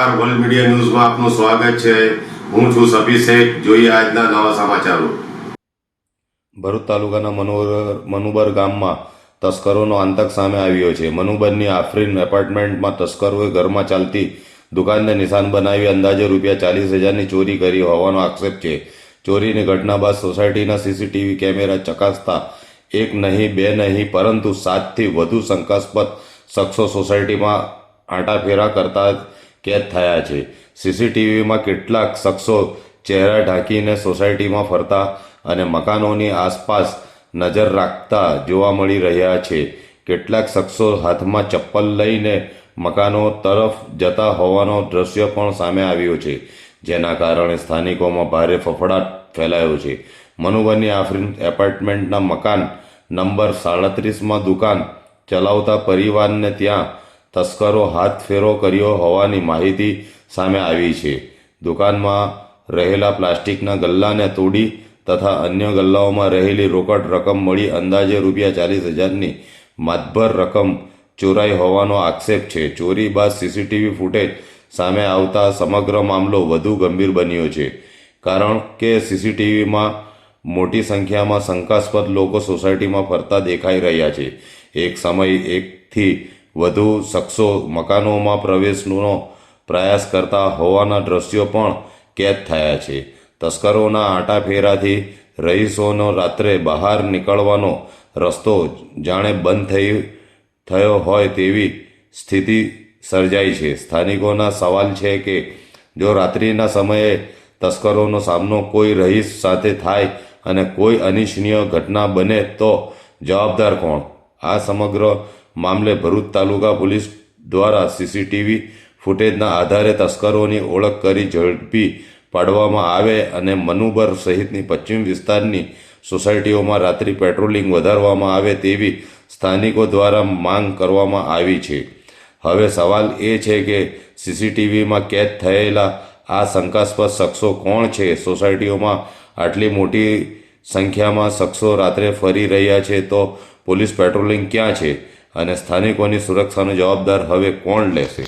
નમસ્કાર, world media ન્યૂઝમાં આપનું સ્વાગત છે। હું છું સફી શેખ। જોઈએ આજના નવા સમાચારો। ભરૂચ તાલુકાના મનુબર ગામમાં તસ્કરોનો આતંક સામે આવ્યો છે। મનુબરની આફરીન એપાર્ટમેન્ટમાં તસ્કરોએ ઘરમાં ચાલતી દુકાનને નિશાન બનાવી અંદાજે ₹40,000ની ચોરી કરી હોવાનો આક્ષેપ છે। ચોરીની ઘટના બાદ સોસાયટીના સીસીટીવી કેમેરા ચકાસતા એક નહીં, બે નહીં, પરંતુ 7થી વધુ શંકાસ્પદ શખ્સો સોસાયટીમાં આંટાફેરા કરતા કેદ થયા છે। સીસીટીવીમાં કેટલાક શખ્સો ચહેરા ઢાંકીને સોસાયટીમાં ફરતા અને મકાનોની આસપાસ નજર રાખતા જોવા મળી રહ્યા છે। કેટલાક શખ્સો હાથમાં ચપ્પલ લઈને મકાનો તરફ જતા હોવાનો દ્રશ્ય પણ સામે આવ્યો છે, જેના કારણે સ્થાનિકોમાં ભારે ફફડાટ ફેલાયો છે। મનુબરની આફરીન એપાર્ટમેન્ટના મકાન નંબર 37માં દુકાન ચલાવતા પરિવારને ત્યાં તસ્કરો હાથફેરો કર્યો હોવાની માહિતી સામે આવી છે। દુકાનમાં રહેલા પ્લાસ્ટિકના ગલ્લાને તોડી તથા અન્ય ગલ્લાઓમાં રહેલી રોકડ રકમ મળી અંદાજે ₹40,000ની માતબર રકમ ચોરાઈ હોવાનો આક્ષેપ છે। ચોરી બાદ સીસીટીવી ફૂટેજ સામે આવતા સમગ્ર મામલો વધુ ગંભીર બન્યો છે, કારણ કે સીસીટીવીમાં મોટી સંખ્યામાં શંકાસ્પદ લોકો સોસાયટીમાં ફરતા દેખાઈ રહ્યા છે। એક સમયે એકથી વધુ શખ્સો મકાનોમાં પ્રવેશનો પ્રયાસ કરતા હોવાના દ્રશ્યો પણ કેદ થયા છે। તસ્કરોના આંટાફેરાથી રહીશોનો રાત્રે બહાર નીકળવાનો રસ્તો જાણે બંધ થયો હોય તેવી સ્થિતિ સર્જાઈ છે। સ્થાનિકોના સવાલ છે કે જો રાત્રિના સમયે તસ્કરોનો સામનો કોઈ રહીશ સાથે થાય અને કોઈ અનિચ્છનીય ઘટના બને તો જવાબદાર કોણ? આ સમગ્ર મામલે ભરૂચ તાલુકા પોલીસ દ્વારા સીસીટીવી ફૂટેજના આધારે તસ્કરોની ઓળખ કરી ઝડપી પાડવામાં આવે અને મનુબર સહિતની પશ્ચિમ વિસ્તારની સોસાયટીઓમાં રાત્રિ પેટ્રોલિંગ વધારવામાં આવે તેવી સ્થાનિકો દ્વારા માંગ કરવામાં આવી છે। હવે સવાલ એ છે કે સીસીટીવીમાં કેદ થયેલા આ શંકાસ્પદ શખ્સો કોણ છે? સોસાયટીઓમાં આટલી મોટી સંખ્યામાં શખ્સો રાત્રે ફરી રહ્યા છે તો પોલીસ પેટ્રોલિંગ ક્યાં છે અને સ્થાનિકોની સુરક્ષાનો જવાબદાર હવે કોણ લેશે?